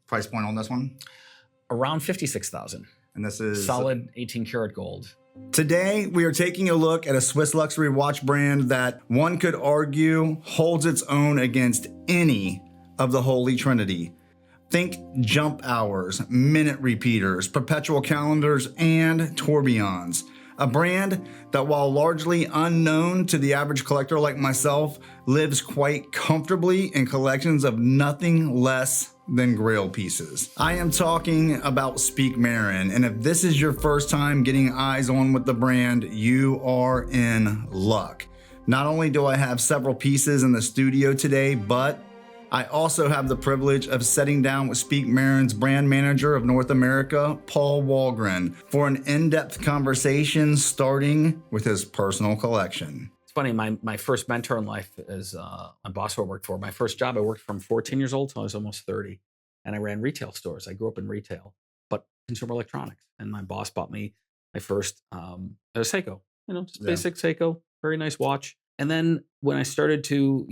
Price point on this one? Around 56,000. And this is solid 18 karat gold. Today, we are taking a look at a Swiss luxury watch brand that one could argue holds its own against any of the Holy Trinity. Think jump hours, minute repeaters, perpetual calendars, and tourbillons. A brand that, while largely unknown to the average collector like myself, lives quite comfortably in collections of nothing less than grail pieces. I am talking about Speake-Marin, and if this is your first time getting eyes on with the brand, you are in luck. Not only do I have several pieces in the studio today, but I also have the privilege of sitting down with Speake-Marin's brand manager of North America, Paul Walgrren, for an in-depth conversation starting with his personal collection. It's funny, my first mentor in life is my boss who I worked for. My first job, I worked from 14 years old till I was almost 30. And I ran retail stores. I grew up in retail, but consumer electronics. And my boss bought me my first Seiko, just basic Seiko, very nice watch. And then when I started to,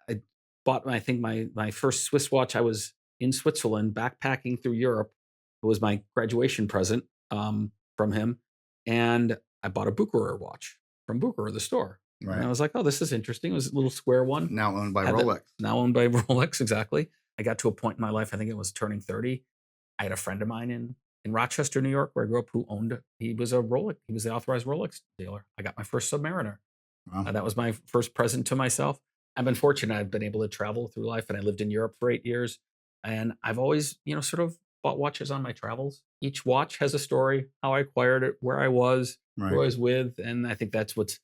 I bought, I think my first Swiss watch. I was in Switzerland backpacking through Europe. It was my graduation present from him. And I bought a Walgrren watch from Walgrren, the store. Right. And I was like, oh, this is interesting. It was a little square one. Now owned by Rolex. Now owned by Rolex, exactly. I got to a point in my life, I think it was turning 30. I had a friend of mine in Rochester, New York, where I grew up, who he was a Rolex. He was the authorized Rolex dealer. I got my first Submariner. Wow. That was my first present to myself. I've been fortunate. I've been able to travel through life, and I lived in Europe for 8 years. And I've always, sort of bought watches on my travels. Each watch has a story, how I acquired it, where I was, right, who I was with. And I think that's what's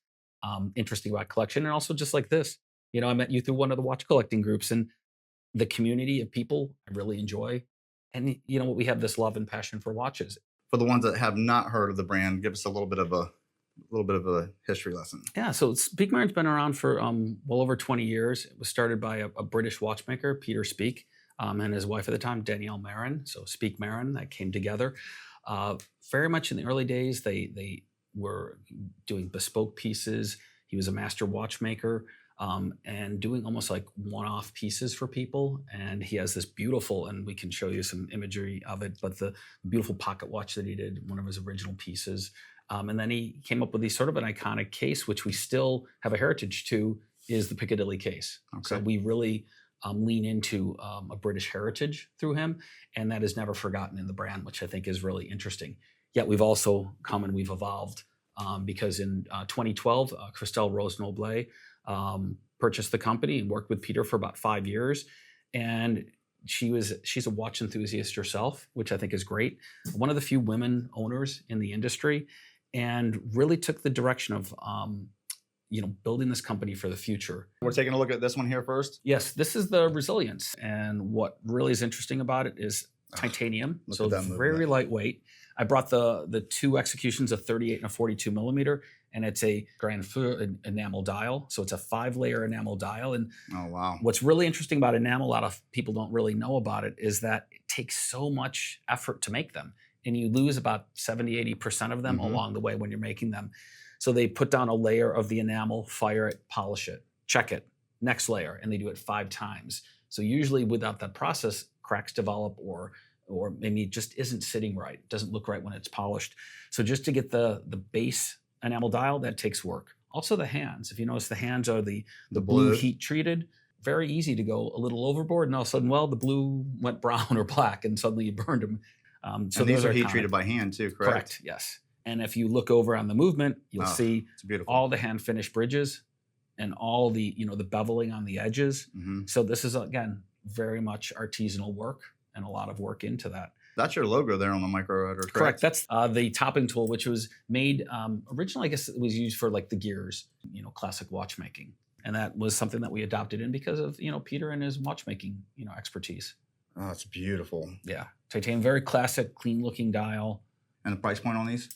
interesting about collection. And also just like this, I met you through one of the watch collecting groups, and the community of people I really enjoy. And we have this love and passion for watches. For the ones that have not heard of the brand, give us a little bit of a history lesson. Yeah, so Speake-Marin's been around for well over 20 years. It was started by a British watchmaker, Peter Speake, and his wife at the time, Danielle Marin. So Speake-Marin, that came together. Very much in the early days, they were doing bespoke pieces. He was a master watchmaker. And doing almost like one-off pieces for people. And he has this beautiful, and we can show you some imagery of it, but the beautiful pocket watch that he did, one of his original pieces. And then he came up with these sort of an iconic case, which we still have a heritage to, is the Piccadilly case. Okay. So we really lean into a British heritage through him, and that is never forgotten in the brand, which I think is really interesting. Yet we've also come and we've evolved because in 2012, Christelle Rose-Noblet purchased the company and worked with Peter for about 5 years. And she's a watch enthusiast herself, which I think is great. One of the few women owners in the industry, and really took the direction of, building this company for the future. We're taking a look at this one here first. Yes, this is the Resilience. And what really is interesting about it is titanium. So it's very lightweight. I brought the two executions, a 38 and a 42 millimeter, and it's a Grand Feu enamel dial. So it's a 5-layer enamel dial. And oh, wow. What's really interesting about enamel, a lot of people don't really know about it, is that it takes so much effort to make them. And you lose about 70–80% of them along the way when you're making them. So they put down a layer of the enamel, fire it, polish it, check it, next layer, and they do it 5 times. So usually without that process, cracks develop or maybe it just isn't sitting right. It doesn't look right when it's polished. So just to get the base enamel dial, that takes work. Also the hands. If you notice, the hands are the blue heat treated. Very easy to go a little overboard, and all of a sudden, the blue went brown or black, and suddenly you burned them. So these are heat treated by hand too, correct? Correct, yes. And if you look over on the movement, you'll see all the hand finished bridges and all the the beveling on the edges. So this is, again, very much artisanal work and a lot of work into that. That's your logo there on the micro rotor, correct? That's the topping tool, which was made originally, I guess it was used for like the gears, classic watchmaking. And that was something that we adopted in because of, Peter and his watchmaking, expertise. Oh, it's beautiful. Yeah. Titanium, very classic, clean looking dial. And the price point on these?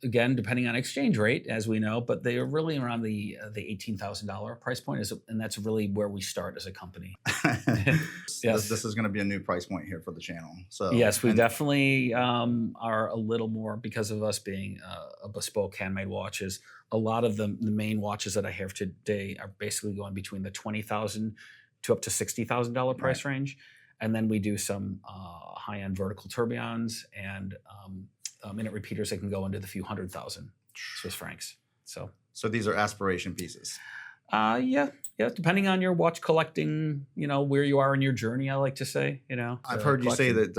Again, depending on exchange rate, as we know, but they are really around the $18,000 price point, and that's really where we start as a company. Yes. This is going to be a new price point here for the channel. So yes, we definitely are a little more, because of us being a bespoke handmade watches. A lot of the main watches that I have today are basically going between the $20,000 to up to $60,000 price range. And then we do some high-end vertical tourbillons and minute repeaters that can go into the few 100,000 Swiss francs. So these are aspiration pieces. Yeah. Depending on your watch collecting, where you are in your journey, I like to say, I've heard you say that,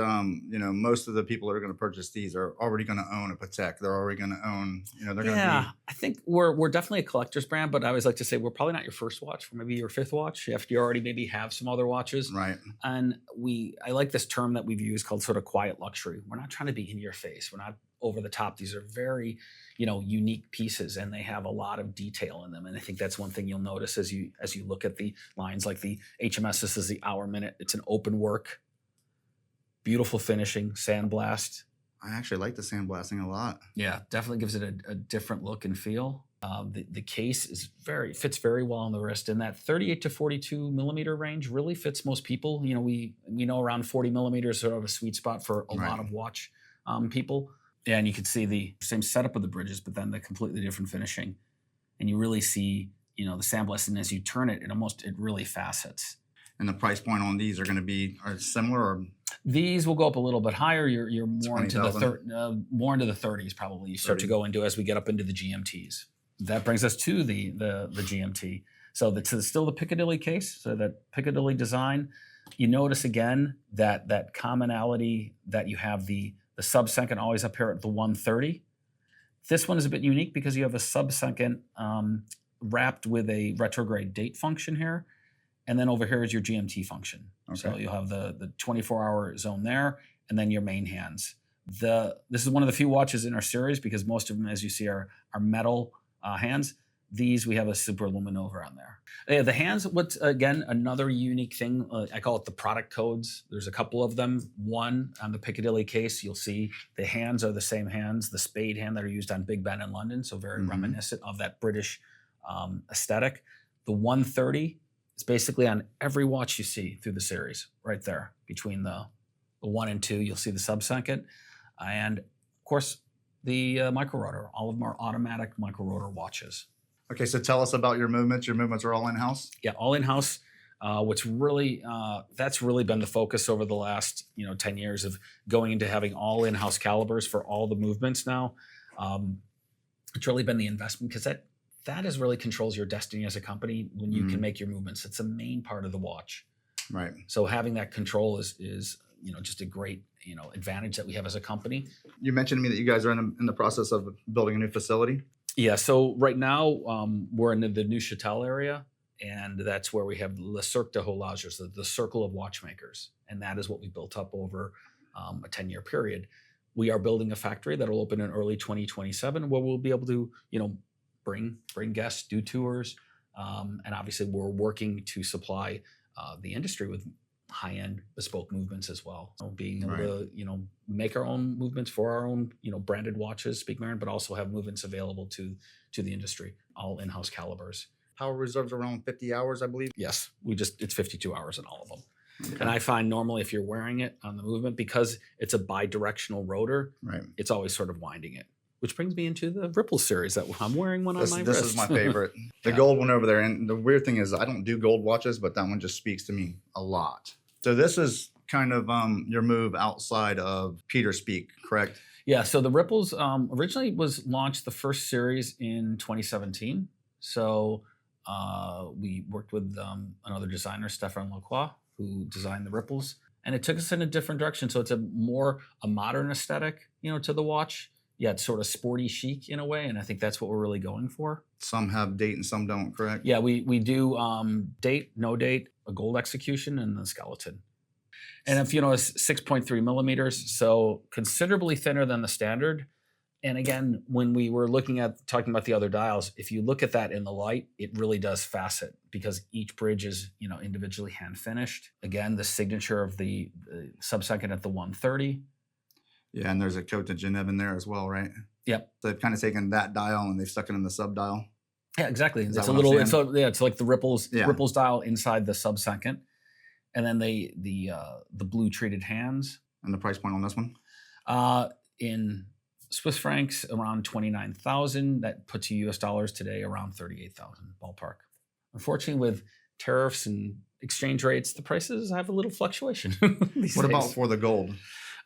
most of the people that are going to purchase these are already going to own a Patek. They're already going to own, they're going to be. I think we're definitely a collector's brand, but I always like to say we're probably not your first watch, or maybe your fifth watch, after you already maybe have some other watches. Right. And I like this term that we've used called sort of quiet luxury. We're not trying to be in your face. We're not over the top. These are very, unique pieces, and they have a lot of detail in them. And I think that's one thing you'll notice as you look at the lines, like the HMS. This is the hour minute. It's an open work, beautiful finishing, sandblast. I actually like the sandblasting a lot. Yeah, definitely gives it a different look and feel. The case fits very well on the wrist, and that 38 to 42 millimeter range really fits most people. We know around 40 millimeters is sort of a sweet spot for a lot of watch people. Yeah, and you can see the same setup of the bridges, but then the completely different finishing. And you really see, the sandblast, and as you turn it, it really facets. And the price point on these are similar, or these will go up a little bit higher. You're more into the more into the 30s probably. You start 30. to go into as we get up into the GMTs. That brings us to the GMT. So that's still the Piccadilly case. So that Piccadilly design. You notice again that commonality that you have the sub-second always up here at the 130. This one is a bit unique because you have a sub-second wrapped with a retrograde date function here. And then over here is your GMT function. Okay. So you'll have the 24-hour zone there, and then your main hands. This is one of the few watches in our series because most of them, as you see, are metal hands. These, we have a super luminova on there. The hands, what's, again, another unique thing, I call it the product codes. There's a couple of them. One, on the Piccadilly case, you'll see the hands are the same hands, the spade hand that are used on Big Ben in London, so very reminiscent of that British aesthetic. The 130 is basically on every watch you see through the series, right there. Between the 1 and 2, you'll see the sub-second. And, of course, the micro rotor. All of them are automatic micro rotor watches. Okay, so tell us about your movements. Your movements are all in-house? Yeah, all in-house. What's really, that's really been the focus over the last 10 years of going into having all in-house calibers for all the movements now. It's really been the investment because that is really controls your destiny as a company when you can make your movements. It's a main part of the watch. Right. So having that control is just a great advantage that we have as a company. You mentioned to me that you guys are in the process of building a new facility. Yeah, so right now we're in the Neuchâtel area, and that's where we have Le Cercle de Horlogers, the circle of watchmakers, and that is what we built up over a 10-year period. We are building a factory that will open in early 2027, where we'll be able to, bring guests, do tours, and obviously we're working to supply the industry with high-end bespoke movements as well. So being able to, make our own movements for our own, branded watches, Speake-Marin, but also have movements available to the industry, all in-house calibers. Power reserves around 50 hours, I believe. Yes, it's 52 hours in all of them. Okay. And I find normally if you're wearing it on the movement, because it's a bi-directional rotor, it's always sort of winding it. Which brings me into the Ripple series that I'm wearing one on my wrist. This is my favorite. The gold one over there. And the weird thing is I don't do gold watches, but that one just speaks to me a lot. So this is kind of your move outside of Peter Speake, correct? Yeah, so the Ripples originally was launched the first series in 2017. So we worked with another designer, Stéphane Lacroix, who designed the Ripples. And it took us in a different direction. So it's a modern aesthetic, to the watch. Yeah, it's sort of sporty chic in a way, and I think that's what we're really going for. Some have date and some don't, correct? Yeah, we do date, no date, a gold execution, and the skeleton. And if it's 6.3 millimeters, so considerably thinner than the standard. And again, when we were talking about the other dials, if you look at that in the light, it really does facet because each bridge is individually hand finished. Again, the signature of the sub-second at the 130. Yeah, and there's a Côte de Genève in there as well, right? Yep. So they've kind of taken that dial and they've stuck it in the sub dial. Yeah, exactly. It's a little. It's like the Ripples dial inside the sub-second, and then the blue treated hands. And the price point on this one? In Swiss francs, around 29,000. That puts you US dollars today around 38,000 ballpark. Unfortunately, with tariffs and exchange rates, the prices have a little fluctuation. these What days. about for the gold?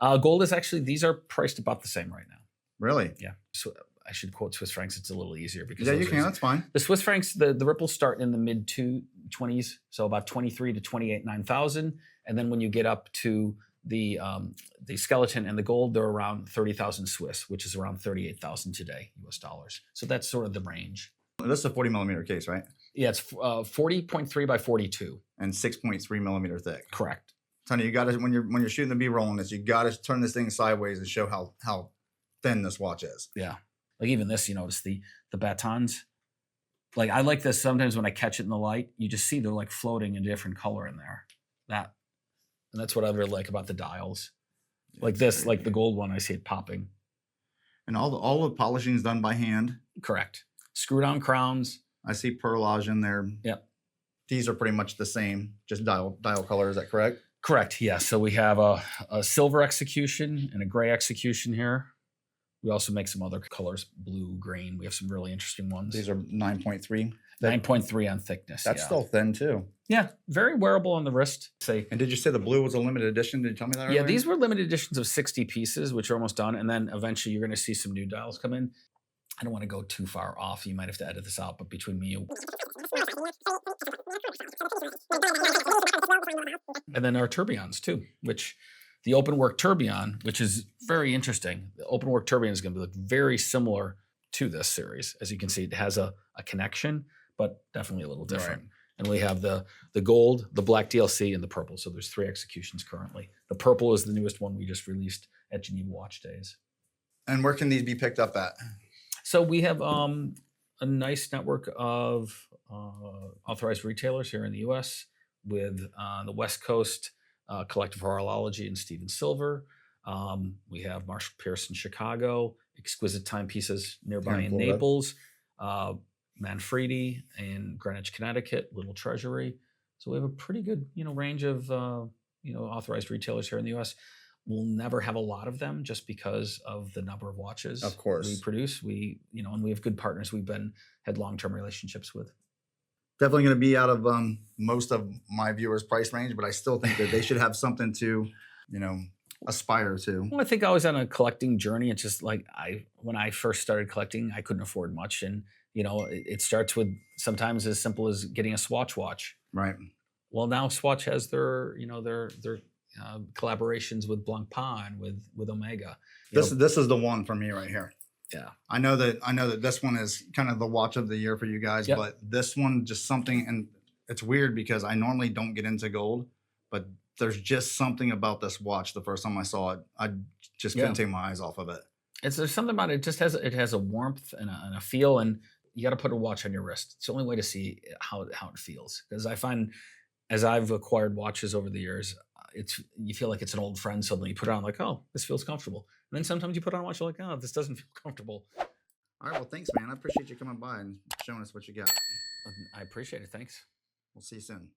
Gold is actually, these are priced about the same right now. Really? Yeah. So I should quote Swiss francs. It's a little easier because Yeah, you can. That's fine. the Swiss francs, the ripples start in the mid 20s, so about 23 to 28, 9,000. And then when you get up to the skeleton and the gold, they're around 30,000 Swiss, which is around 38,000 today, US dollars. So that's sort of the range. This is a 40 millimeter case, right? Yeah, it's 40.3 by 42. And 6.3 millimeter thick. Correct. Tony, you got to when you're shooting the B-roll on this, you got to turn this thing sideways and show how thin this watch is. Yeah. Like even this, you notice the batons. Like I like this sometimes when I catch it in the light, you just see they're like floating in a different color in there. And that's what I really like about the dials. Like this, like the gold one, I see it popping. And all the polishing is done by hand. Correct. Screw down crowns. I see perlage in there. Yep. These are pretty much the same, just dial color. Is that correct? Correct. Yeah. So we have a silver execution and a gray execution here. We also make some other colors, blue, green. We have some really interesting ones. These are 9.3. 9.3 on thickness. That's still thin too. Yeah, very wearable on the wrist. Say. And did you say the blue was a limited edition? Did you tell me that earlier? Yeah, these were limited editions of 60 pieces, which are almost done. And then eventually you're going to see some new dials come in. I don't want to go too far off. You might have to edit this out, but between me and then our tourbillons too, which the openworked tourbillon, which is very interesting. The openworked tourbillon is going to look very similar to this series. As you can see, it has a connection, but definitely a little different. Right. And we have the gold, the black DLC, and the purple. So there's 3 executions currently. The purple is the newest one we just released at Geneva Watch Days. And where can these be picked up at? So we have a nice network of authorized retailers here in the U.S. with the West Coast, Collective Horology and Steven Silver. We have Marshall Pierce in Chicago, Exquisite Timepieces nearby in Naples, Manfredi in Greenwich, Connecticut, Little Treasury. So we have a pretty good, range of, authorized retailers here in the U.S. We'll never have a lot of them just because of the number of watches of course we produce. And we have good partners we've had long-term relationships with. Definitely going to be out of most of my viewers' price range, but I still think that they should have something to, aspire to. Well, I think I was on a collecting journey. It's just like when I first started collecting, I couldn't afford much. And, it starts with sometimes as simple as getting a Swatch watch. Right. Well, now Swatch has their collaborations with Blancpain and with Omega. This is the one for me right here. Yeah. I know that this one is kind of the watch of the year for you guys, yep. But this one just something, and it's weird because I normally don't get into gold, but there's just something about this watch. The first time I saw it, I just couldn't take my eyes off of it. There's something about it. It has a warmth and a feel, and you got to put a watch on your wrist. It's the only way to see how it feels. Because I find, as I've acquired watches over the years, you feel like it's an old friend. Suddenly you put it on, like, oh, this feels comfortable. And then sometimes you put on a watch, you're like, oh, this doesn't feel comfortable. All right, well, thanks, man. I appreciate you coming by and showing us what you got. I appreciate it. Thanks. We'll see you soon.